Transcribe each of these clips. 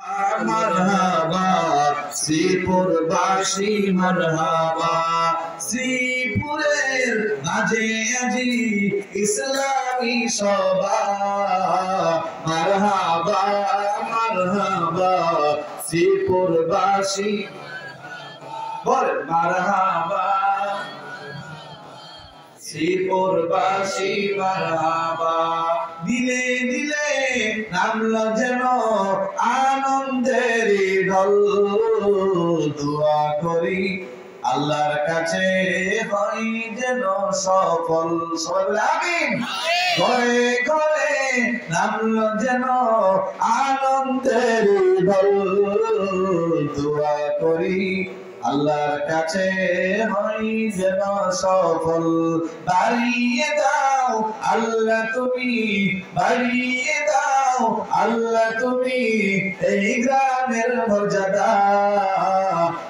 মারহাবা শ্রীপুরবাসী মারহাবা শ্রীপুরের মাঝে আজি ইসলামী সভা মারহাবা মারহাবা শ্রীপুরবাসী বল মারহাবা শ্রীপুরবাসী মারহাবা দিলে দিলে নামলো যেন আনন্দের ঢল দোয়া করি আল্লাহর কাছে হই যেন সফল সবাই আমিন ঘরে ঘরে নামলো যেন আনন্দের ঢল দোয়া করি আল্লাহর কাছে হই যেন সফল বাড়িয়ে দাও আল্লাহ তুমি বাড়িয়ে দাও আল্লাহ তুমি এই গ্রামের মর্যাদা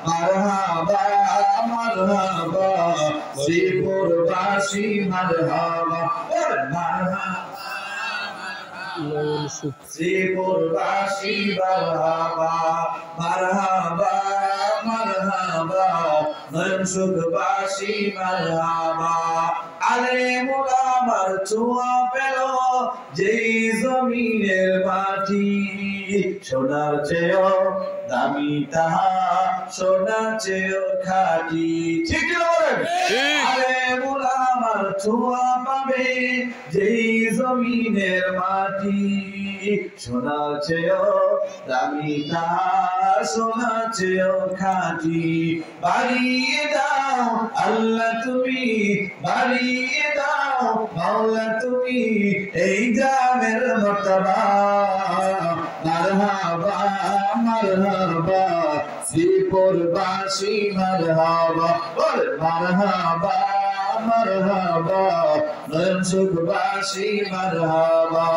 মারহাবা মারহাবা শ্রীপুরবাসী মারহাবা মারহাবা শ্রীপুরবাসী মারহাবা মারহাবা মারহাবা নয়ন সুখবাসী মারহাবা আলেম ওলামার ছোঁয়া পেল যেই জমিনের মাটি সোনার চেয়েও দামি তাহা সোনার চেয়েও খাঁটি ঠিক বলেন আলেম ওলামার ছোঁয়া পাবে যেই জমিনের মাটি সোনার চেয়েও দামি তাহা সোনার চেয়েও খাঁটি বাড়িয়ে দাও আল্লাহ তুমি বাড়িয়ে দাও মাওলা তুমি এই গ্রামের মর্তবা মারহাবা মারহাবা শ্রীপুরবাসী মারহাবা বল মারহাবা মারহাবা নয়ন সুখবাসী মারহাবা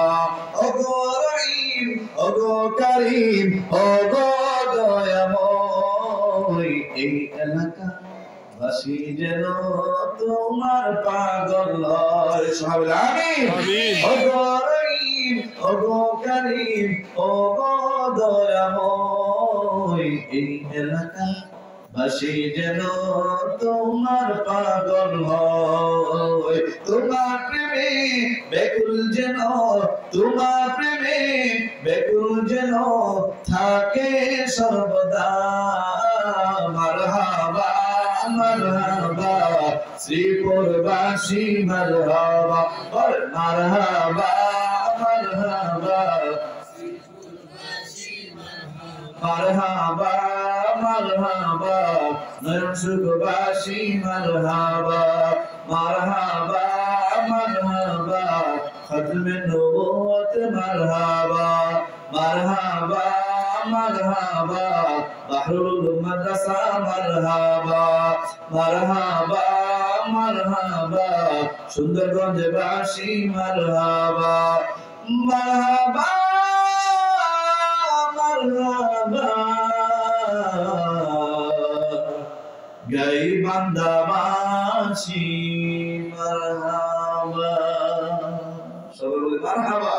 ওগো রহিম ওগো করিম ওগো দয়াময় এই এলাকা বাসী যেন তোমার পাগল হয় সবাই আমিন ওগো রহিম ওগো করিম ওগো দয়াময় এই এলাকা বাসী যেন তোমার পাগল হয় তোমার প্রেমে বেকুল যেন তোমার প্রেমে বেকুল যেন থাকে সর্বদা মারহাবা মারহাবা শ্রীপুরবাসী মারহাবা বল মারহাবা মারহাবা মারহাবা মারহাবা নয়ন সুখবাসী মারহাবা মারহাবা মারহাবা খতমে নবুয়ত মারহাবা মারহাবা মারহাবা বাহরুল মাদ্রাসা মারহাবা মারহাবা মারহাবা সুন্দরগঞ্জ বাসী মারহাবা মারহাবা মারহাবা গাইবান্ধাবাসী মারহাবা সবাই বলে মারহাবা।